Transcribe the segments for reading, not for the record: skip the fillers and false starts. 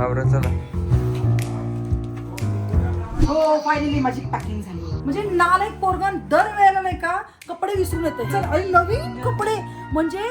आवरा चला. हो फायनली माझी पॅकिंग झाली. म्हणजे नालायक पोरगण दर वेळेला नाही का कपडे विसरून येते. चल आणि नवीन कपडे म्हणजे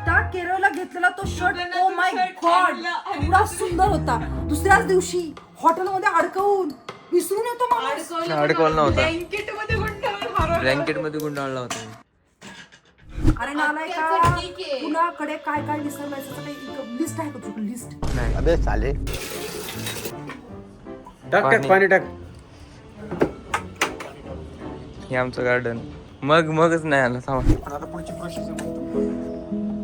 त्या केरळला घेतलेला तो शर्ट ओ माय गॉड एवढा सुंदर होता. दुसऱ्याच दिवशी हॉटेलमध्ये अडकवून विसरून येतो माणूस. अडकवला नव्हता, ब्लँकेट मध्ये गुंडाळला होता. अरे नालायका तुलाकडे काय काय विसरलं काही लिस्ट आहे का तुझी लिस्ट? नाही. अबे साले टाक पाणी टाक. हे आमचं गार्डन. मगच नाही आला सामान. आता पुढची प्रोसेस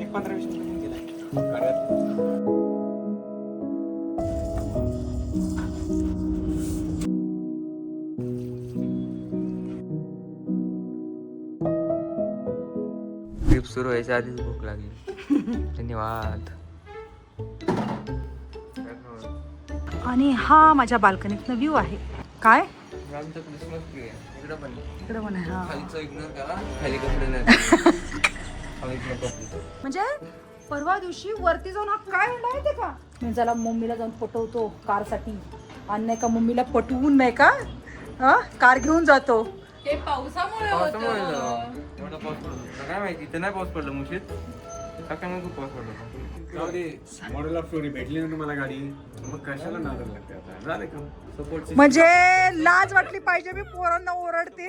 एक 15-20 मिनिट गेला. ट्रिप सुरू व्हायच्या आधीच भूक लागली. धन्यवाद. आणि हा माझ्या बाल्कनीतनं व्ह्यू आहे. काय आमचं क्रिसमस ट्री आहे इकडं पण. इकडे पण आहे. हा खालीचं इग्नोर करा, खाली कपडे नाही. म्हणजे परवा दिवशी वरती जाऊन हा काय म्हणला माहितीये का, मी जरा मम्मीला जाऊन पटवतो कारसाठी आणि नाही का मम्मीला पटवून नाही का कार घेऊन जातो. हे पावसामुळे पावसामुळे होतं. एवढा पाऊस पडला होता. काय माहिती इथे नाही पाऊस पडला मुशीत. सकाळी खूप पाऊस पडला होता. जाऊ दे, मॉडेल ऑफ स्टोरी भेटली ना तुम्हाला गाडी, मग कशाला नादाला लागते आता. झालं का सपोर्ट म्हणजे लाज वाटली पाहिजे. मी पोरांना ओरडते.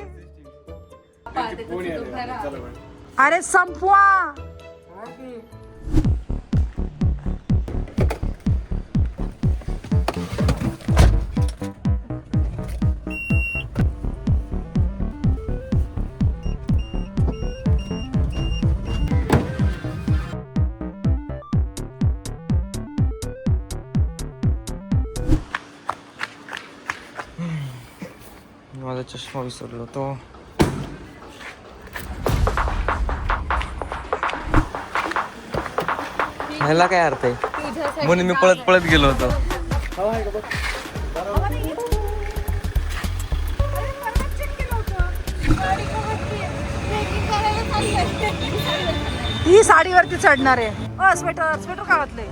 कोणी आले चला बरं. अरे संपवा. माझा चष्मा विसरलो तो. ह्याला काय अर्थ आहे म्हणून मी पळत पळत गेलो होतो. ही साडीवरती चढणार आहे. स्वेटर स्वेटर का घातले?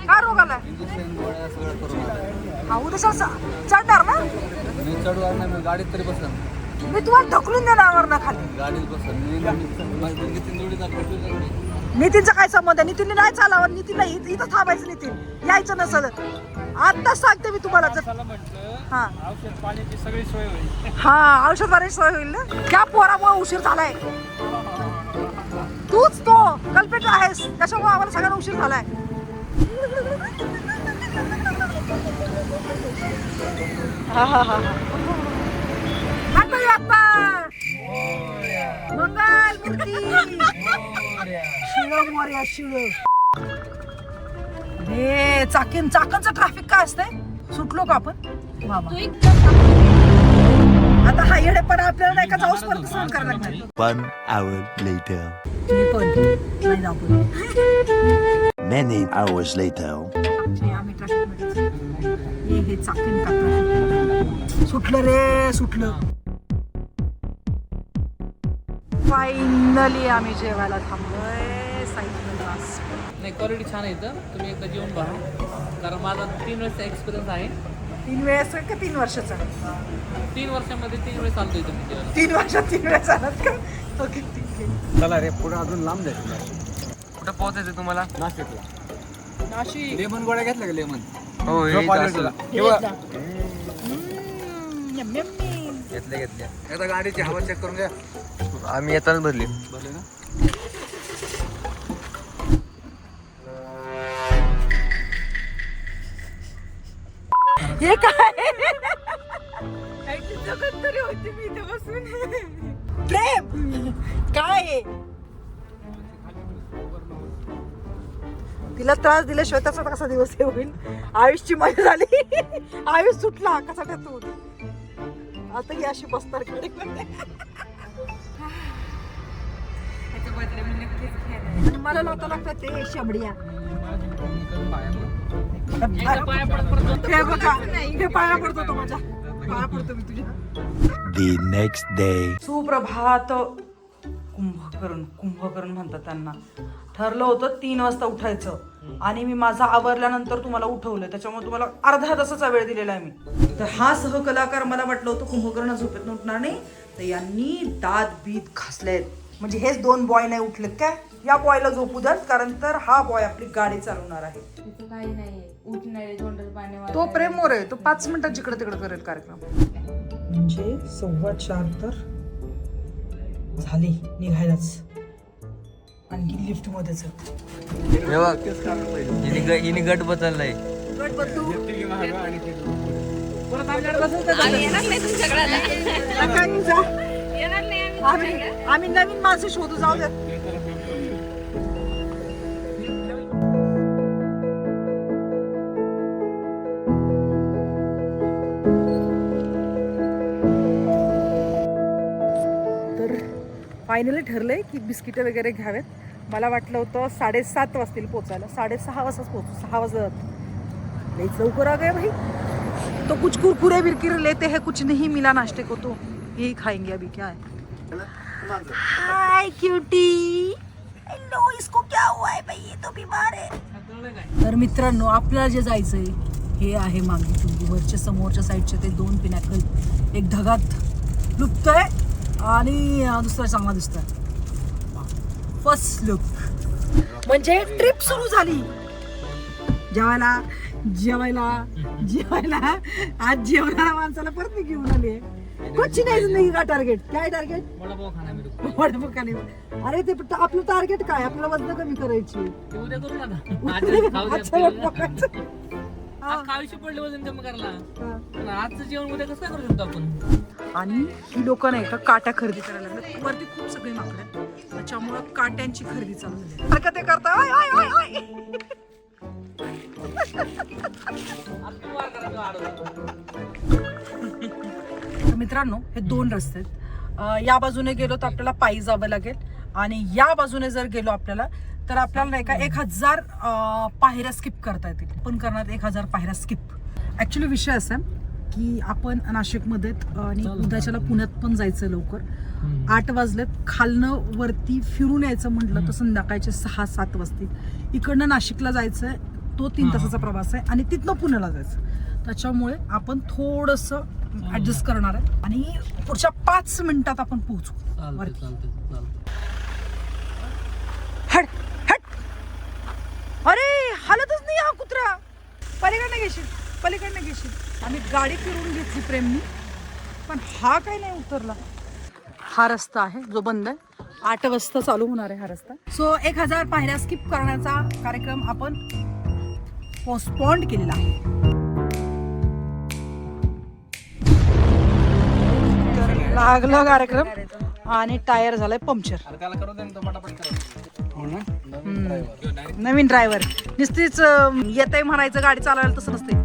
का रोग आलाय? हा उद्या चढणार ना. मी चढणार नाही, मी गाडीत तरी बसन. मी तुम्हाला ढकलून देणार ना खाली. गाडीत बसन. नितीन जोडी दाखवतो. नितीनचा काय संबंध आहे? नितीनने नाही चालावं. नितीनला इथं थांबायचं. नितीन यायचं नसलं. आत्ताच सांगते मी तुम्हाला. जर हा औषध पाण्याची सगळी सोय होईल. हा औषध पाण्याची सोय होईल ना. त्या पोरामुळे उशीर झालाय. तूच तो कल्पेट आहेस, त्याच्यामुळे आम्हाला सगळ्यांना उशीर झालाय. गणपती बाप्पा मंगल मूर्ती शिळ मोर्या शिळ. हे चाकांचं ट्रॅफिक काय असतंय? सुटलो का आपण बाबा? आता हा येडेपणा आपल्याला नाही का जाऊस पर्यंत सहन करायला लागणार. 1 hour later. तुम्ही पण नाही जाऊ. Many hours later. आम्ही ट्रॅफिकमध्ये हे चाकीन का सुटलं रे सुटलं. फायनली आम्ही जेवायला थांबलोय साईड क्लास. नाही, क्वालिटी छान आहे इथं. तुम्ही एकदा जेवून पहा, कारण माझा 3 वर्षाचा एक्सपिरियन्स आहे. 3 वेळेस का 3 वर्षाचा? 3 वर्षामध्ये 3 वेळेस चालतो इथं मी जेवायला. 3 वर्षात 3 वेळेस आलात का? ओके ठीक आहे. चला रे पुढे अजून लांब जायचं. कुठं पोहोचायचं तुम्हाला? नाशिकला नाशिक लेमन गोळ्या घेतल्या का लेमन? हो झोप आली तुला. किंवा घेतल्या. आता गाडीची हवा चेक करून घ्या. आम्ही येतानाच भरली. भले ना. हे काय जगत तरी होती मी इथे बसून. काय तिला त्रास दिल्याशिवाय त्याचा कसा दिवस हे होईल. आयुषची मजा झाली. आयुष सुटला कसा त्यातून. आता ही अशी बसणार कडे. मला लावता लागतात ते शबडिया. हे बघा हे पाया पडतो तो माझ्या. पाया पडतो मी तुझ्या. The next day. सुप्रभात. कुंभकर्ण म्हणतात त्यांना. ठरलं होतं 3 वाजता उठायचं. आणि मी माझा आवरल्यानंतर तुम्हाला उठवलं, त्याच्यामुळे तुम्हाला अर्धा तासाचा वेळ दिलेला आहे मी. तर हा सहकलाकार मला वाटलं होतं कुंभकर्ण झोपेत उठणार नाही, तर यांनी दात बीत घासलेत. म्हणजे हेच 2 बॉय नाही उठलेत काय, या बॉयला झोपू द्यात, कारण तर हा बॉय आपली गाडी चालवणार आहे. तिथं काही नाही उठणारे तोंडात पाणी तो प्रेमोर आहे, तो 5 मिनिटात जिकडे तिकडे करेल कार्यक्रम. म्हणजे 4:15 तर झाले निघायलाच, आणखी लिफ्ट मध्येच हिने गट बदललाय. गट बदलू येणार नाही तुमच्याकडे येणार नाही आम्ही नवीन माणसं शोधू, जाऊ द्या. तर फायनली ठरलंय की बिस्किट वगैरे घ्यावेत. मला वाटलं होतं 7:30 वाजतील पोचायला, 6:30 वाजताच पोहोचू. 6 वाजत लईच लवकर आ गए भाई. तो कुछ कुरकुरे बिरकुरे लेते हैं, कुछ नहीं मिला नाश्ते को, तो यही खाएंगे अभी. क्या है? हाय क्यूटी. हेलो, इसको क्या हुआ है भाई, ये तो बीमार है. तर मित्रांनो, आपल्याला जे जायचंय हे आहे मागे तुंगी वरच्या समोरच्या साईडचे ते 2 पिनॅकल. एक ढगात लुप्तय आणि दुसरा चांगला दिसतोय. फर्स्ट लुक म्हणजे ट्रिप सुरू झाली. जेवायला जेवायला जेवायला आज जेवणाऱ्या माणसाला परत मी घेऊन आली आहे. कुछ नाही जिंदगी का टार्गेट. काय टार्गेट? वडापाव खाना मेरे को. वडापाव खाणे. अरे ते आपलं टार्गेट काय, आपल्याला वजन कमी करायची. ते उद्या करू नका. आज खाऊ द्या अच्छा, आपल्याला. वडापाव. आज खावीशी पडले वजन कमी करायला. पण आजचं जेवण उद्या कसं करू शकतो आपण. आणि ही लोक नाही का काट्या खरेदी करायला लागले. वरती खूप सगळे माकडे आहेत, त्याच्यामुळे काट्यांची खरेदी चालू झाली. अरे का ते करता ओय, ओय, ओय, ओय. तर मित्रांनो, हे 2 रस्ते आहेत. या बाजूने गेलो तर आपल्याला पायी जावं लागेल, आणि या बाजूने जर गेलो आपल्याला तर आपल्याला नाही का 1000 पायऱ्या स्किप करता येतील. पण करणार 1000 पायऱ्या स्किप. ऍक्च्युली विषय असा की आपण नाशिकमध्ये आणि उद्याच्याला पुण्यात पण जायचं लवकर. 8 वाजलेत. खालनं वरती फिरून यायचं म्हटलं तर संध्याकाळचे 6-7 वाजतील. इकडनं नाशिकला जायचंय, तो 3 तासाचा प्रवास आहे, आणि तिथनं पुण्याला जायचं. त्याच्यामुळे आपण थोडंसं ऍडजस्ट करणार आहे, आणि पुढच्या 5 मिनिटात आपण पोहोचू वरती. हट हट. अरे हालतच नाही हा कुत्रा. पलीकडनं घेशील, पलीकडनं घेशील. आम्ही गाडी फिरून घेतली प्रेमनी, पण हा काही नाही उतरला. हा रस्ता आहे जो बंद आहे. 8 वाजता चालू होणार आहे हा रस्ता. सो 1000 पायऱ्या स्किप करण्याचा कार्यक्रम आपण पोस्टपोन्ड केलेला आहे. तर लागला कार्यक्रम आणि टायर झालाय पंक्चर. नवीन ड्रायव्हर नुसतीच येतंय म्हणायचं गाडी चालवायला, तसं नसते.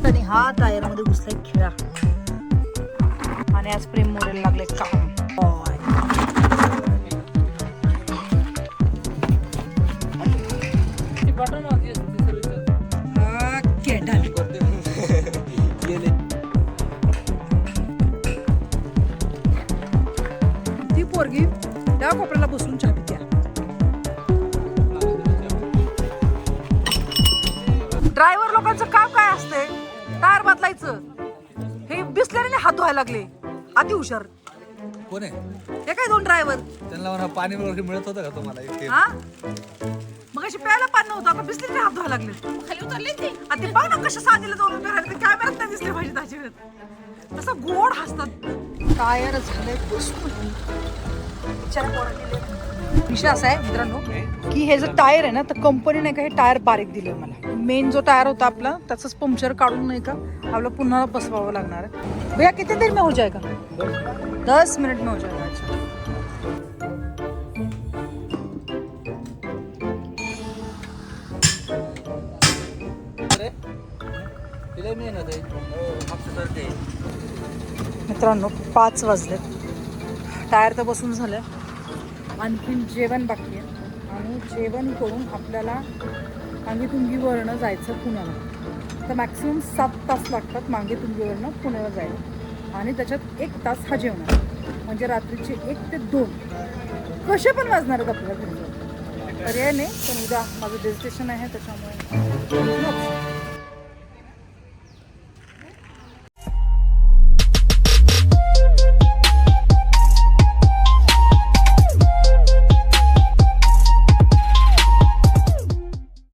आणि हा टायर मध्ये घुसलाय खिळा, आणि आज प्रेम मोरेला लागले काम. ती पोरगी त्या कोपऱ्याला बसून चहा पित्या. ड्रायव्हर लोकांचं काम काय असते? टायर बदलायचं. हे बिसलेरीने हात धुवायला लागले. अति हुशार. कोण आहे हे काय 2 ड्रायव्हर? त्यांना पाणी वगैरे मिळत होतं का तुम्हाला? हा, मग अशी प्यायला पाणी नव्हतं, आता बिसलेरीने हात धुवायला लागले. खाली उतरले ते. आणि ते बघ ना कशा साधीला जाऊन उभे राहिले. ते कॅमेऱ्यात नाही दिसले पाहिजे त्याच्यावर. तसं गोड हसतात. टायर झालंय विषय असा आहे मित्रांनो की हे जर टायर आहे ना, तर कंपनी नाही का हे टायर बारीक दिले मला. मेन जो टायर होता आपला त्याचंच पंक्चर काढून नाही का आपलं पुन्हा बसवावं लागणार आहे. भैया किती देर में हो जाएगा? 10 मिनट में हो जाएगा. अच्छा, मित्रांनो 5 वाजलेत. टायर तर बसून झालं, आणखीन जेवण बाकी आहे, आणि जेवण करून आपल्याला मांगीतुंगीवरनं जायचं पुण्याला. तर मॅक्सिमम 7 तास लागतात मांगीतुंगीवरनं पुण्याला जायला, आणि त्याच्यात 1 तास हा जेवण, म्हणजे रात्रीचे 1 ते 2 कसे पण वाजणार आहेत आपल्याला घरी. पर्याय नाही पण उद्या माझं डेजिटेशन आहे त्याच्यामुळे